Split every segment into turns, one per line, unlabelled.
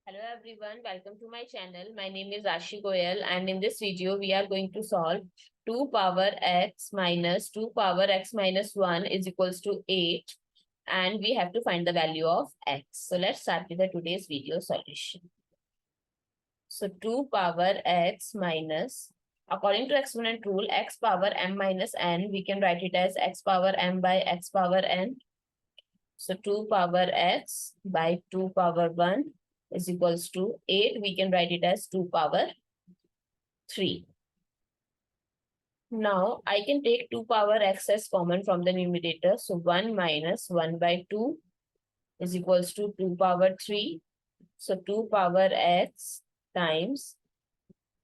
Hello everyone, welcome to my channel. My name is Rashi Goel and in this video we are going to solve 2 power x minus 2 power x minus 1 is equals to 8 and we have to find the value of x. So let's start with the today's video solution. So 2 power x minus, according to exponent rule, x power m minus n, we can write it as x power m by x power n. So 2 power x by 2 power 1 is equals to 8. We can write it as 2 power 3. Now, I can take 2 power x as common from the numerator. So 1 minus 1 by 2 is equals to 2 power 3. So 2 power x times,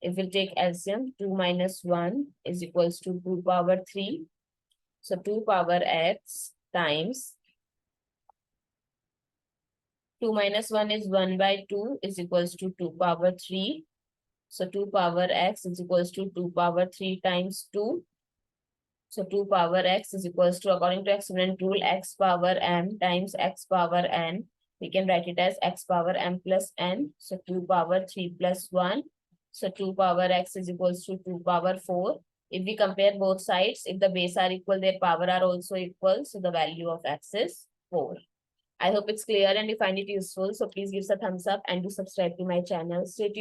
if we take LCM, 2 minus 1 is equals to 2 power 3. So 2 power x times 2 minus 1 is 1 by 2 is equals to 2 power 3. So 2 power x is equals to 2 power 3 times 2. So 2 power x is equals to, according to exponent rule, x power m times x power n. We can write it as x power m plus n. So 2 power 3 plus 1. So 2 power x is equals to 2 power 4. If we compare both sides, if the base are equal, their power are also equal. So the value of x is 4. I hope it's clear and you find it useful. So please give us a thumbs up and do subscribe to my channel. Stay tuned.